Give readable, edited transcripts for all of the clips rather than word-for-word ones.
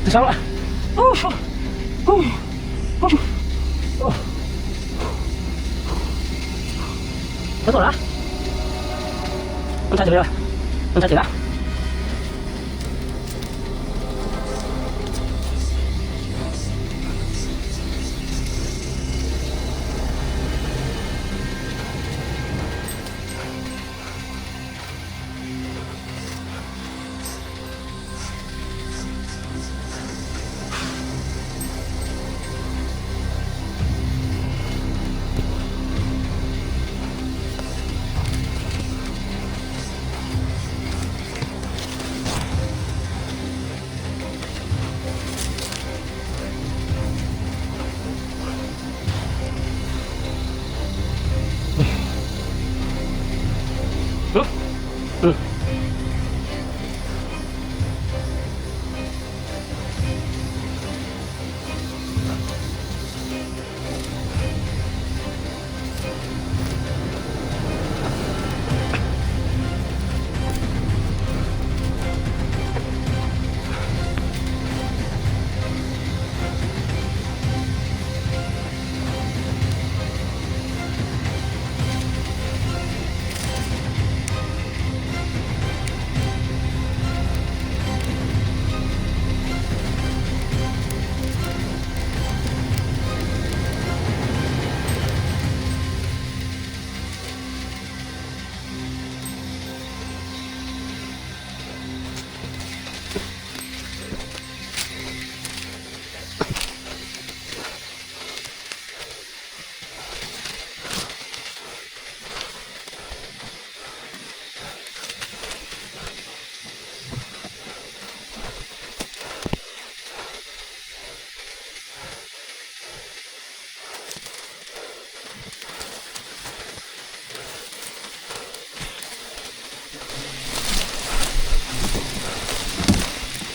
Từ sao ạ? Thế rồi đó. Con trai trở về rồi. Con trai trở lại.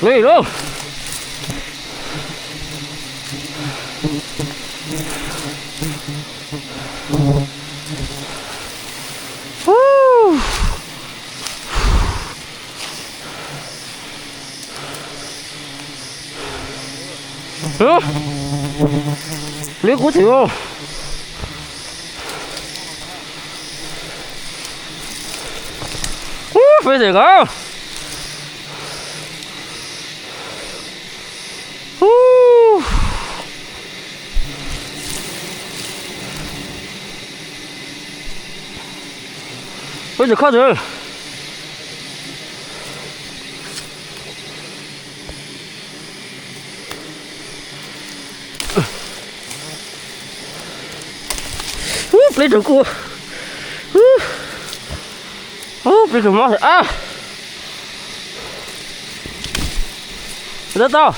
Đi luôn. Liếc của Thiệu. Phải thiệt hả? Bây giờ khó rồi. Lấy được cua. Lấy được món à. Rất to.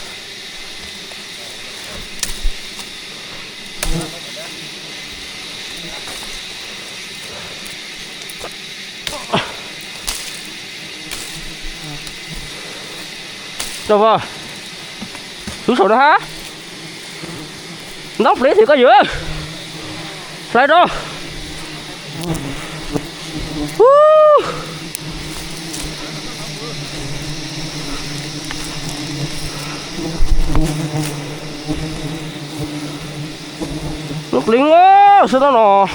Rồi vào. Xuống sổ đó hả? Nóc lấy thì có giữa. Lại đó. lính á sao đó nó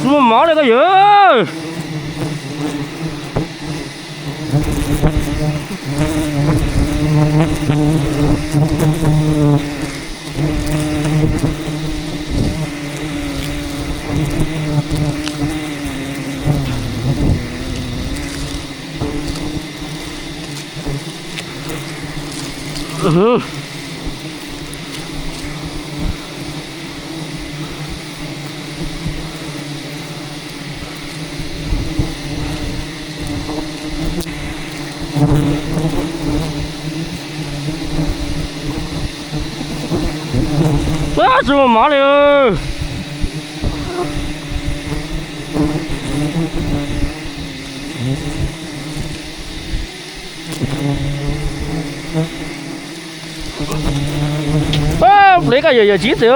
nó mở đây có gì á sao mà mở đây ơi lấy cái gì giờ chín thì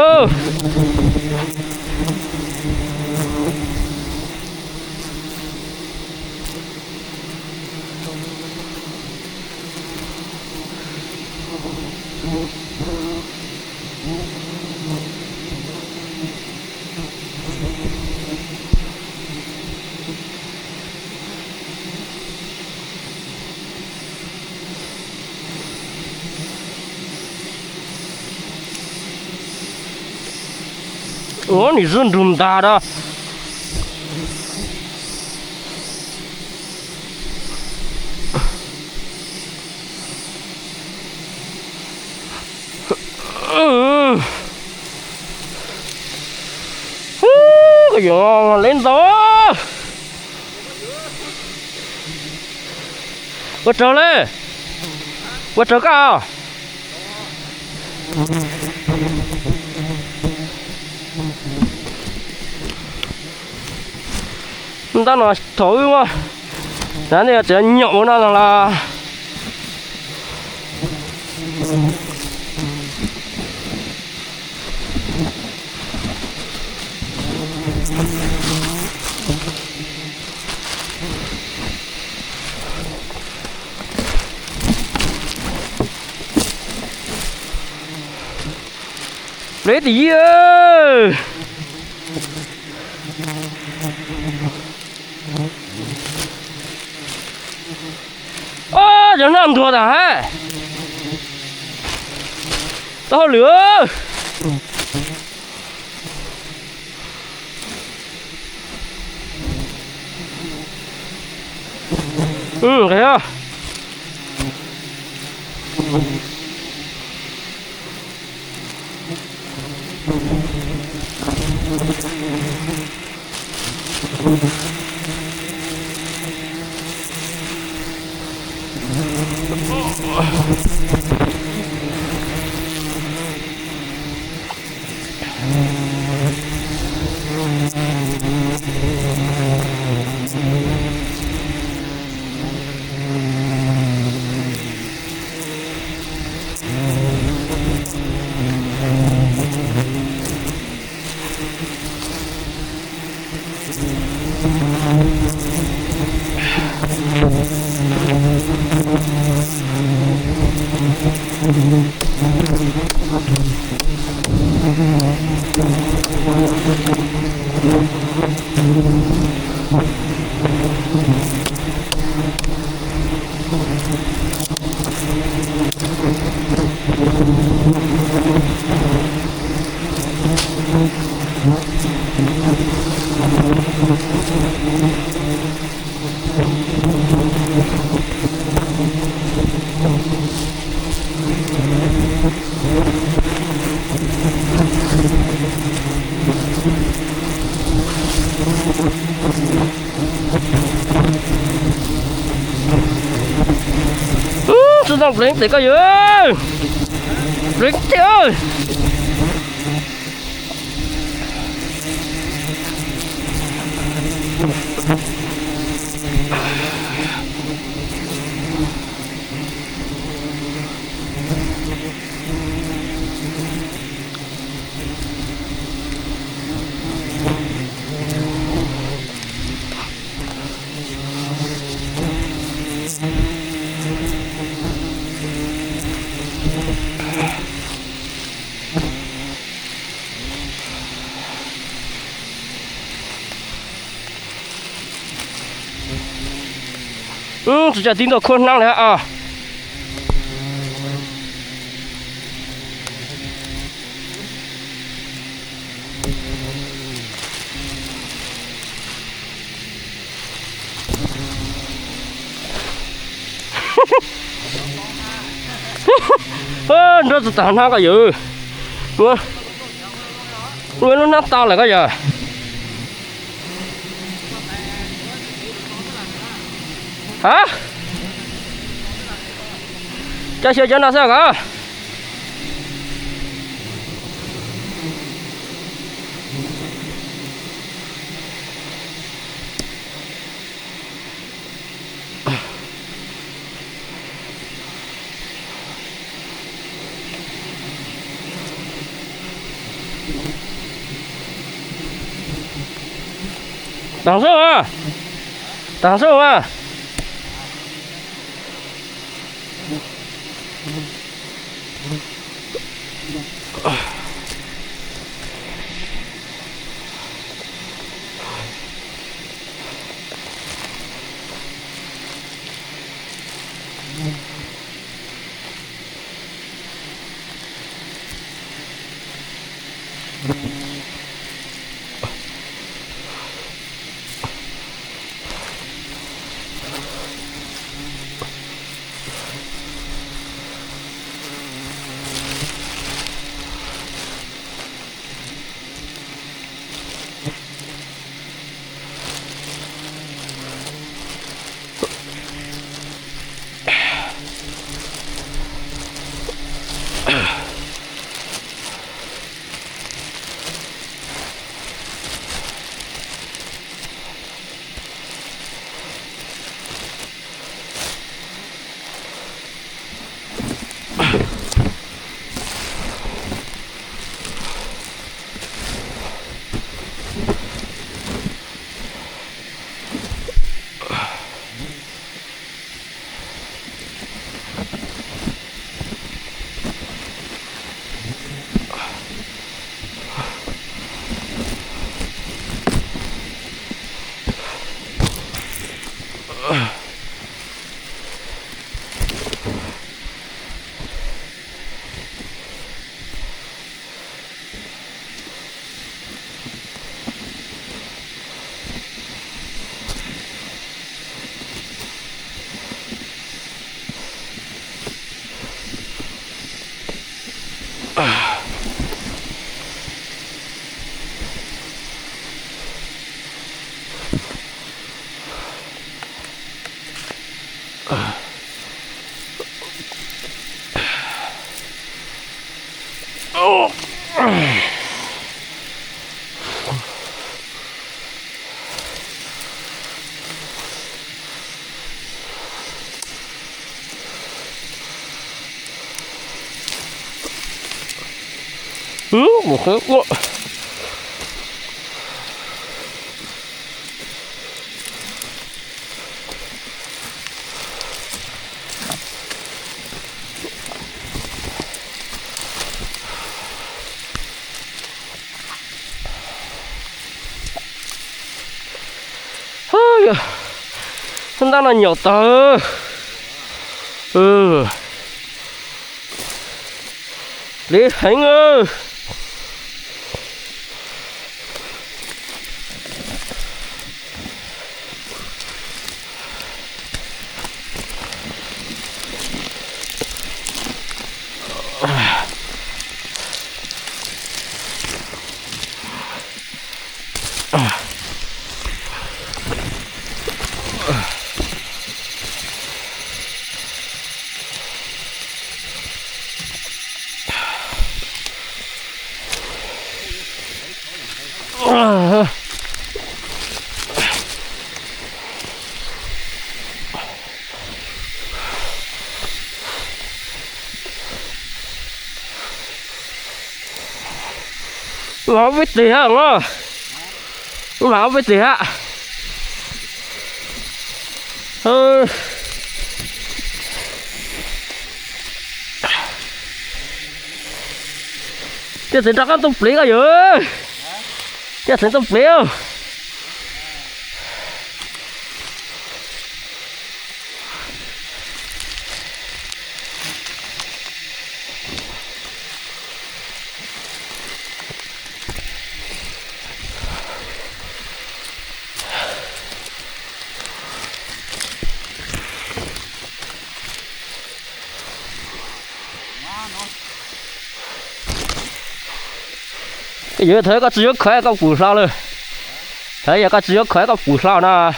ủa你是这么大的cái gì mà lên gió quất trở lên quất trở cao ta nói thổi mà cái này chỉ nhậu nó là lấy tí ơi chẳng làm thua hả tao lửa thế à Chúng ta lên tới coi dưới lên tới chỉ cho tính được khuôn năng đấy à nó tự tàn ha cái gì nữa nó nát to là cái gì hả cho xe cho nó sao cả đằng sau à một cái quá chúng ta là nhiều tờ Lý Thánh ơi Nó biết gì hả ngơ nó biết gì hả cái gì đó con tung phí cái gì cái gì tung phí giờ thấy có chứa khỏe có phủ saoเลยthấy giờ có chứa khỏe có phủ sao nè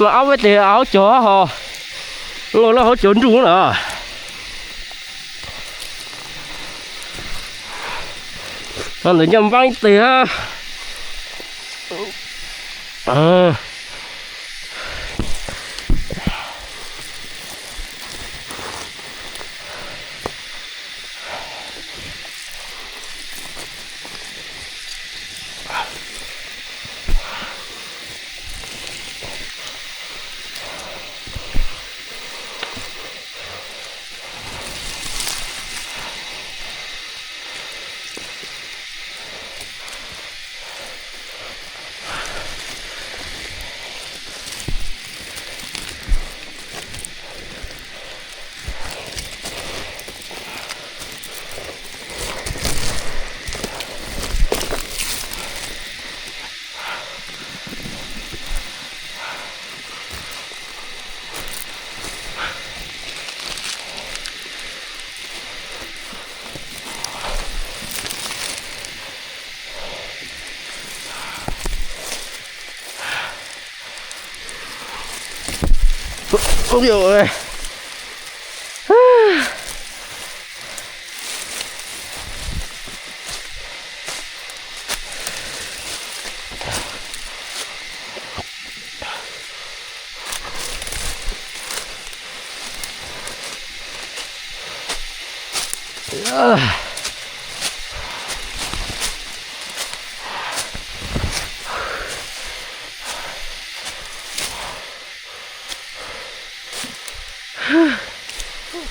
mà áo với tiền áo chó hò ngồi nó hỗ trợ chung nữa anh để nhầm vang tiền ôi giời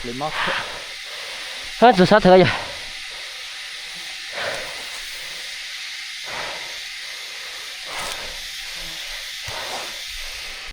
lên móc hết từ sát thế vậy